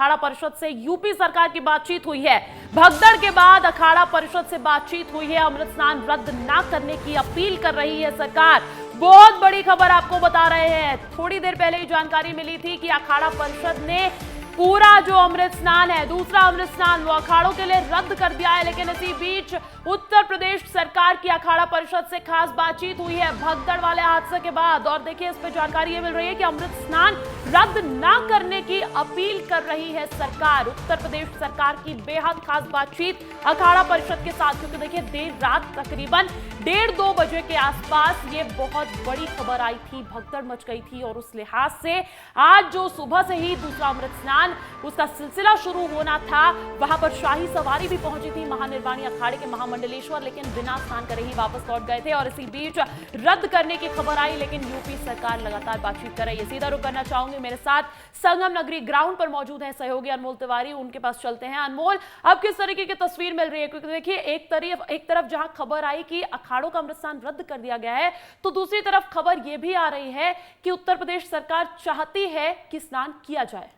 अखाड़ा परिषद से यूपी सरकार की बातचीत हुई है। भगदड़ के बाद अखाड़ा परिषद से बातचीत हुई है। अमृत स्नान रद्द ना करने की अपील कर रही है सरकार। बहुत बड़ी खबर आपको बता रहे हैं। थोड़ी देर पहले ही जानकारी मिली थी कि अखाड़ा परिषद ने पूरा जो अमृत स्नान है, दूसरा अमृत स्नान, वो अखाड़ों के लिए रद्द कर दिया है। लेकिन इसी बीच उत्तर प्रदेश सरकार की अखाड़ा परिषद से खास बातचीत हुई है भगदड़ वाले हादसे के बाद। और देखिए, इस पर जानकारी ये मिल रही है कि अमृत स्नान रद्द ना करने की अपील कर रही है सरकार। उत्तर प्रदेश सरकार की बेहद खास बातचीत अखाड़ा परिषद के साथ, क्योंकि देखिए देर रात तकरीबन 1:30-2 बजे के आसपास ये बहुत बड़ी खबर आई थी, भगदड़ मच गई थी। और उस लिहाज से आज जो सुबह से ही दूसरा अमृत स्नान उसका सिलसिला शुरू होना था, वहां पर शाही सवारी भी पहुंची थी महानिर्वाणी अखाड़े के महामंडलेश्वर, लेकिन बिना स्नान करे ही वापस लौट गए थे। और इसी बीच रद्द करने की खबर आई, लेकिन यूपी सरकार लगातार बातचीत कर रही है। सीधा रुख करना चाहूंगी, मेरे साथ संगम नगरी ग्राउंड पर मौजूद है सहयोगी अनमोल तिवारी, उनके पास चलते हैं। अनमोल, अब किस तरीके की तस्वीर मिल रही है? क्योंकि देखिए एक तरफ जहां खबर आई कि अखाड़ों का अमृत स्नान रद्द कर दिया गया है, तो दूसरी तरफ खबर यह भी आ रही है कि उत्तर प्रदेश सरकार चाहती है कि स्नान किया जाए।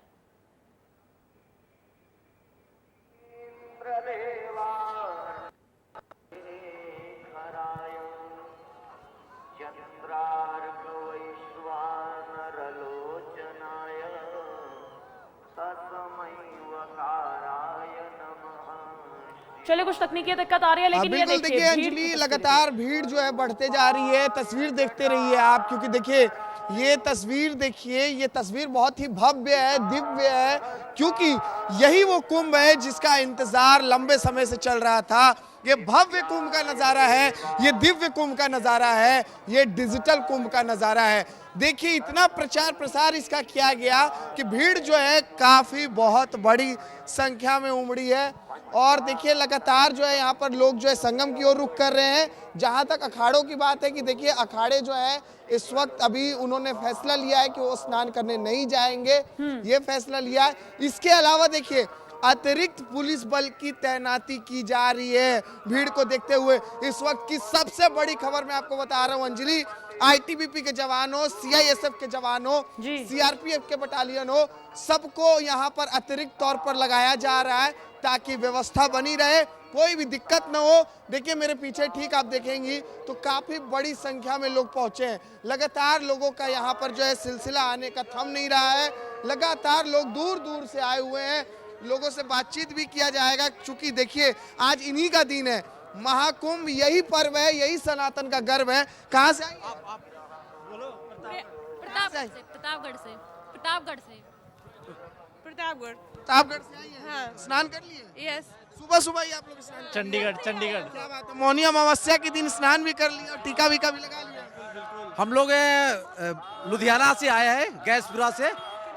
चलिए, कुछ तकनीकी दिक्कत आ रही है, लेकिन बिल्कुल देखिए अंजलि, लगातार भीड़ जो है बढ़ते जा रही है। तस्वीर देखते रहिए आप, क्योंकि देखिए ये तस्वीर देखिए, ये तस्वीर बहुत ही भव्य है, दिव्य है, क्योंकि यही वो कुंभ है जिसका इंतजार लंबे समय से चल रहा था। ये भव्य कुंभ का नजारा है, ये दिव्य कुंभ का नजारा है, ये डिजिटल कुंभ का नजारा है। देखिए इतना प्रचार प्रसार इसका किया गया कि भीड़ जो है काफी बहुत बड़ी संख्या में उमड़ी है। और देखिए लगातार जो है यहाँ पर लोग जो है संगम की ओर रुख कर रहे हैं। जहाँ तक अखाड़ों की बात है कि देखिए अखाड़े जो है इस वक्त अभी उन्होंने फैसला लिया है कि वो स्नान करने नहीं जाएंगे, ये फैसला लिया है। इसके अलावा देखिए अतिरिक्त पुलिस बल की तैनाती की जा रही है भीड़ को देखते हुए। इस वक्त की सबसे बड़ी खबर मैं आपको बता रहा हूँ अंजलि, आईटीबीपी के जवानों, सीआईएसएफ के जवानों, सीआरपीएफ के बटालियन हो, सबको यहाँ पर अतिरिक्त तौर पर लगाया जा रहा है ताकि व्यवस्था बनी रहे, कोई भी दिक्कत न हो। देखिए मेरे पीछे ठीक आप देखेंगी तो काफी बड़ी संख्या में लोग पहुंचे हैं। लगातार लोगों का यहाँ पर जो है सिलसिला आने का थम नहीं रहा है। लगातार लोग दूर दूर से आए हुए हैं, लोगों से बातचीत भी किया जाएगा, क्योंकि देखिए आज इन्हीं का दिन है, महाकुंभ यही पर्व है, यही सनातन का गर्व है। कहाँ से आई आप बोलो? प्रतापगढ़ से आई है। हाँ। स्नान कर लिए? यस। सुबह सुबह ही आप लोग स्नान? चंडीगढ़। क्या बात है, मौनी अमावस्या के दिन स्नान भी कर लिया और टीका वीका भी लगा लिया? हम लोग लुधियाना से आए हैं, गैसपुरा से,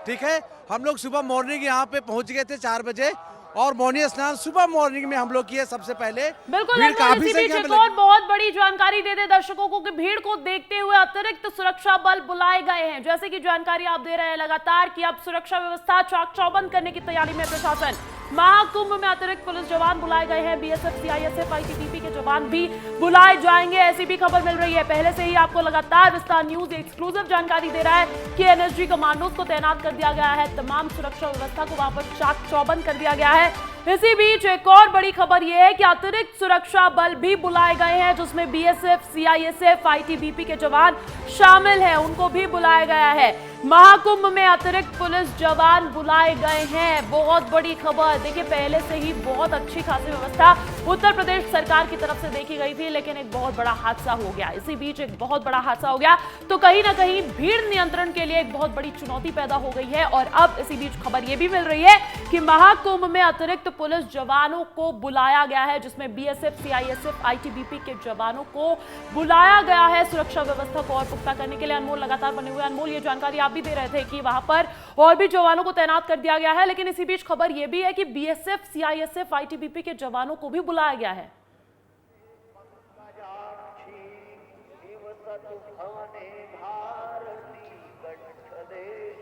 ठीक है। हम लोग सुबह मॉर्निंग यहाँ पे पहुँच गए थे 4 बजे, और मॉर्निंग स्नान सुबह मॉर्निंग में हम लोग किए सबसे पहले। बिल्कुल, इसी बीच एक और बहुत बड़ी जानकारी दे दे दर्शकों को कि भीड़ को देखते हुए अतिरिक्त सुरक्षा बल बुलाए गए हैं। जैसे कि जानकारी आप दे रहे हैं लगातार कि अब सुरक्षा व्यवस्था चाक चौबंद करने की तैयारी में प्रशासन। महाकुंभ में अतिरिक्त पुलिस जवान बुलाए गए हैं, बीएसएफ, सीआईएसएफ, आईटीबीपी के जवान भी बुलाए जाएंगे, ऐसी भी खबर मिल रही है। पहले से ही आपको लगातार विस्तार न्यूज एक्सक्लूसिव जानकारी दे रहा है कि एनएसजी कमांडोज को तैनात कर दिया गया है, तमाम सुरक्षा व्यवस्था को वहां पर चाक चौबंद कर दिया गया है। इसी बीच एक और बड़ी खबर यह है कि अतिरिक्त सुरक्षा बल भी बुलाए गए हैं, जिसमें बीएसएफ, सीआईएसएफ, आईटीबीपी के जवान शामिल हैं, उनको भी बुलाया गया है। महाकुंभ में अतिरिक्त पुलिस जवान बुलाए गए हैं, बहुत बड़ी खबर। देखिए पहले से ही बहुत अच्छी खासी व्यवस्था उत्तर प्रदेश सरकार की तरफ से देखी गई थी, लेकिन एक बहुत बड़ा हादसा हो गया। इसी बीच एक बहुत बड़ा हादसा हो गया तो कहीं ना कहीं भीड़ नियंत्रण के लिए एक बहुत बड़ी चुनौती पैदा हो गई है। और अब इसी बीच खबर यह भी मिल रही है कि महाकुंभ में अतिरिक्त पुलिस जवानों को बुलाया गया है, जिसमें बीएसएफ, सीआईएसएफ, आईटीबीपी के जवानों को बुलाया गया है सुरक्षा व्यवस्था को और पुख्ता करने के लिए। अनमोल लगातार बने हुए। अनमोल, ये जानकारी आप भी दे रहे थे कि वहां पर और भी जवानों को तैनात कर दिया गया है, लेकिन इसी बीच खबर यह भी है कि बीएसएफ, सीआईएसएफ, आईटीबीपी के जवानों को भी बुलाया गया है।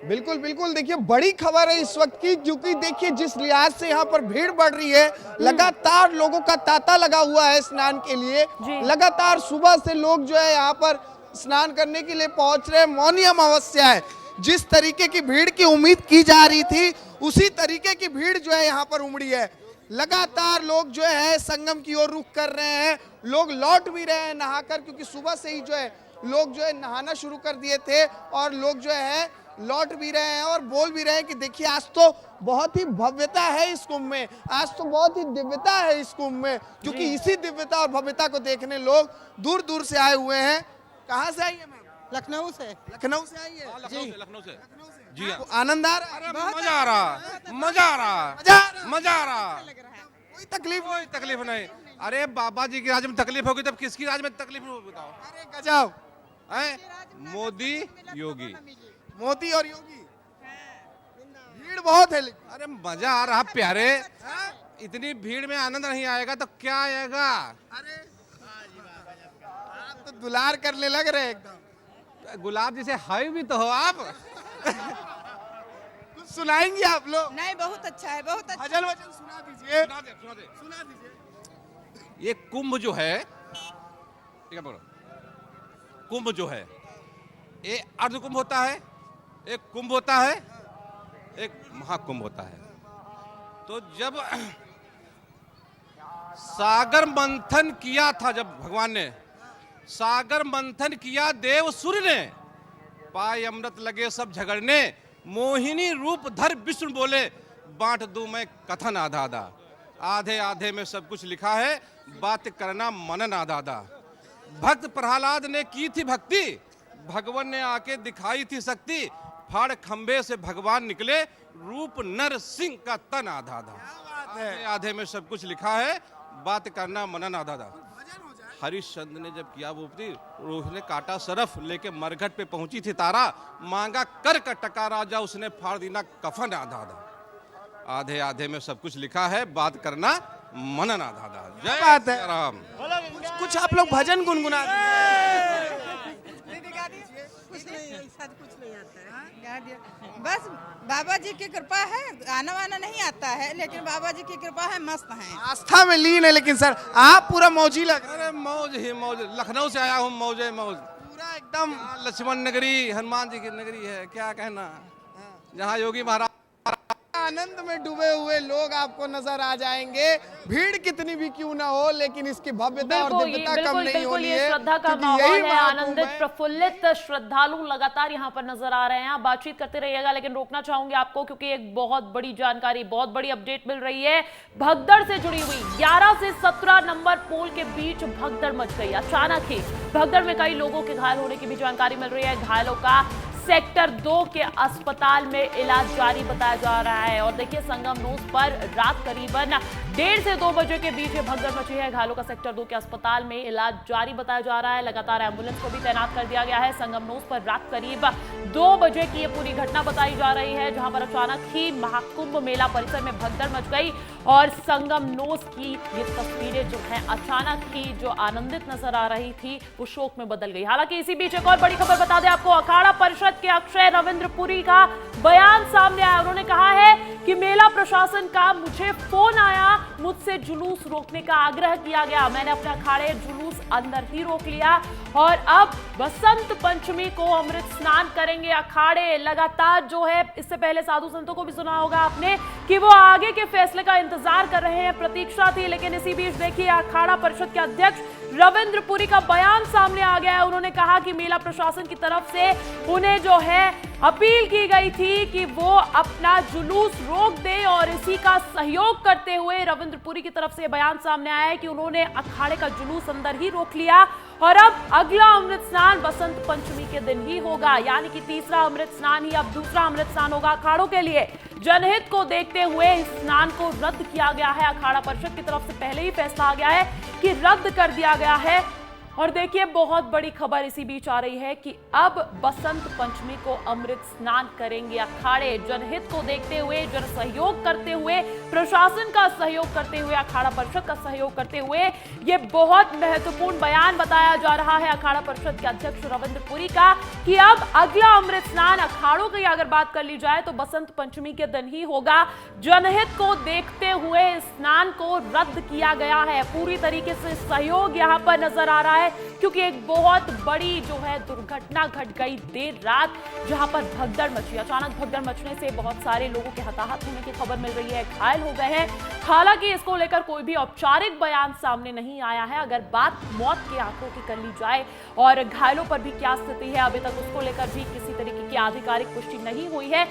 बिल्कुल बिल्कुल, देखिए बड़ी खबर है इस वक्त की, क्योंकि देखिए जिस लिहाज से यहाँ पर भीड़ बढ़ रही है, लगातार लोगों का तांता लगा हुआ है स्नान के लिए। लगातार सुबह से लोग जो है यहाँ पर स्नान करने के लिए पहुंच रहे हैं। मौनी अमावस्या है, जिस तरीके की भीड़ की उम्मीद की जा रही थी उसी तरीके की भीड़ जो है यहाँ पर उमड़ी है। लगातार लोग जो है संगम की ओर रुख कर रहे हैं, लोग लौट भी रहे हैं नहाकर, क्योंकि सुबह से ही जो है लोग जो है नहाना शुरू कर दिए थे और लोग जो है लौट भी रहे हैं और बोल भी रहे हैं कि देखिए आज तो बहुत ही भव्यता है इस कुंभ में, आज तो बहुत ही दिव्यता है इस कुंभ में, क्योंकि इसी दिव्यता और भव्यता को देखने लोग दूर दूर से आए हुए हैं। कहाँ से आई है मैम? लखनऊ से। लखनऊ से आई है? लखनऊ से जी हाँ। तो आनंद आ रहा है? मजा आ रहा, मजा आ रहा, मजा आ रहा है? मजा आ रहा। कोई तकलीफ? कोई तकलीफ नहीं। अरे बाबा जी की राज में तकलीफ होगी तब किसकी राज में तकलीफ होगी बताओ? अरे गजब, हैं? मोदी योगी। मोदी और योगी, भीड़ बहुत है लेकिन। अरे मजा आ रहा प्यारे, इतनी भीड़ में आनंद नहीं आएगा तो क्या आएगा? अरे आप तो दुलार करने लग रहे हैं एकदम। गुलाब जैसे हाई भी तो हो आप। कुछ सुनाएंगे आप लोग? नहीं, बहुत अच्छा है, बहुत अच्छा। भजन वजन सुना दीजिए। सुना दे। ये कुंभ जो है, ठीक है बोलो, कुंभ जो है ये अर्ध कुंभ होता है, एक कुंभ होता है, एक महाकुंभ होता है। तो जब सागर मंथन किया था, जब भगवान ने सागर मंथन किया देवसुर ने, पाए अमृत लगे सब झगड़ने, मोहिनी रूप धर विष्णु बोले, बांट दूं मैं कथन आधा आधा, आधे आधे में सब कुछ लिखा है, बात करना मनन आधा आधा। भक्त प्रहलाद ने की थी भक्ति, भगवान ने आके दिखाई थी शक्ति, फाड़ खंबे से भगवान निकले, रूप नर सिंह का तन आधा आधा, आधे आधे में सब कुछ लिखा है, बात करना मनन आधा आधा। हरिश्चंद्र ने जब किया वो रोह ने काटा सरफ, लेके मरघट पे पहुंची थी तारा, मांगा कर का टका राजा, उसने फाड़ दीना कफन आधा आधा, आधे आधे में सब कुछ लिखा है, बात करना मनन आधा आधा। जय बात है। राम। कुछ आप लोग भजन गुनगुना कुछ नहीं, ऐसा कुछ नहीं आता है। गा दिया। बस बाबा जी की कृपा है, आना वाना नहीं आता है, लेकिन बाबा जी की कृपा है, मस्त है। आस्था में लीन है। लेकिन सर आप पूरा मौजी लग रहे हैं। अरे मौज ही मौज, लखनऊ से आया हूँ, मौज है मौज। पूरा एकदम लक्ष्मण नगरी, हनुमान जी की नगरी है, क्या कहना, जहाँ योगी महाराज आनंद में डूबे हुए लोग आपको नजर आ जाएंगे। भीड़ कितनी भी क्यों ना हो, लेकिन इसकी भव्यता और दिव्यता कम नहीं होनी है। ये श्रद्धा का क्योंकि माहौल यही है, महाकुंभ आनंदित है। प्रफुल्लित श्रद्धालु लगातार यहाँ पर नजर आ रहे हैं। आप बातचीत करते रहिएगा, लेकिन रोकना चाहूंगी आपको, क्योंकि एक बहुत बड़ी जानकारी, बहुत बड़ी अपडेट मिल रही है भगदड़ से जुड़ी हुई। 11 से 17 नंबर पोल के बीच भगदड़ मच गई अचानक ही। भगदड़ में कई लोगों के घायल होने की भी जानकारी मिल रही है। घायलों का सेक्टर 2 के अस्पताल में इलाज जारी बताया जा रहा है। और देखिए, संगम नोस पर रात करीबन 1:30 से 2 बजे के बीच भगदड़ मची है। घायलों का सेक्टर 2 के अस्पताल में इलाज जारी बताया जा रहा है। लगातार एम्बुलेंस को भी तैनात कर दिया गया है। संगम नोस पर रात करीब 2 बजे की ये पूरी घटना बताई जा रही है, जहां पर अचानक ही महाकुंभ मेला परिसर में भगदड़ मच गई और संगम नोस की ये तस्वीरें जो है अचानक ही जो आनंदित नजर आ रही थी, वो शोक में बदल गई। हालांकि इसी बीच एक और बड़ी खबर बता दें आपको, अखाड़ा परिषद के अक्षय रविंद्र पुरी का बयान सामने आया। उन्होंने कहा है कि मेला प्रशासन का मुझे फोन आया, मुझसे जुलूस रोकने का आग्रह किया गया, मैंने अपने अखाड़े जुलूस अंदर ही रोक लिया और अब बसंत पंचमी को अमृत स्नान करेंगे अखाड़े। लगातार जो है, इससे पहले साधु संतों को भी सुना होगा आपने कि वो आगे के फैसले का इंतजार कर रहे हैं, प्रतीक्षा थी। लेकिन इसी बीच देखिए, अखाड़ा परिषद के अध्यक्ष रविंद्र पुरी का बयान सामने आ गया है। उन्होंने कहा कि मेला प्रशासन की तरफ से उन्हें जो है अपील की गई थी कि वो अपना जुलूस रोक दे और इसी का सहयोग करते हुए रविंद्र पुरी की तरफ से बयान सामने आया है कि उन्होंने अखाड़े का जुलूस अंदर ही रोक लिया और अब अगला अमृत स्नान बसंत पंचमी के दिन ही होगा। यानी कि तीसरा अमृत स्नान ही अब दूसरा अमृत स्नान होगा अखाड़ों के लिए। जनहित को देखते हुए इस स्नान को रद्द किया गया है। अखाड़ा परिषद की तरफ से पहले ही फैसला आ गया है कि रद्द कर दिया गया है। और देखिए, बहुत बड़ी खबर इसी बीच आ रही है कि अब बसंत पंचमी को अमृत स्नान करेंगे अखाड़े। जनहित को देखते हुए, जन सहयोग करते हुए प्रशासन का सहयोग करते हुए, अखाड़ा परिषद का सहयोग करते हुए ये बहुत महत्वपूर्ण बयान बताया जा रहा है अखाड़ा परिषद के अध्यक्ष रविंद्र पुरी का कि अब अगला अमृत स्नान अखाड़ों की अगर बात कर ली जाए तो बसंत पंचमी के दिन ही होगा। जनहित को देखते हुए स्नान को रद्द किया गया है। पूरी तरीके से सहयोग यहां पर नजर आ रहा है क्योंकि एक बहुत बड़ी जो है दुर्घटना घट गई देर रात, जहां पर भगदड़ मची। अचानक भगदड़ मचने से बहुत सारे लोगों के हताहत होने की खबर मिल रही है, घायल हो गए हैं। हालांकि इसको लेकर कोई भी औपचारिक बयान सामने नहीं आया है। अगर बात मौत के आंकड़ों की कर ली जाए और घायलों पर भी क्या स्थिति है, अभी तक उसको लेकर भी किसी तरीके की आधिकारिक पुष्टि नहीं हुई है।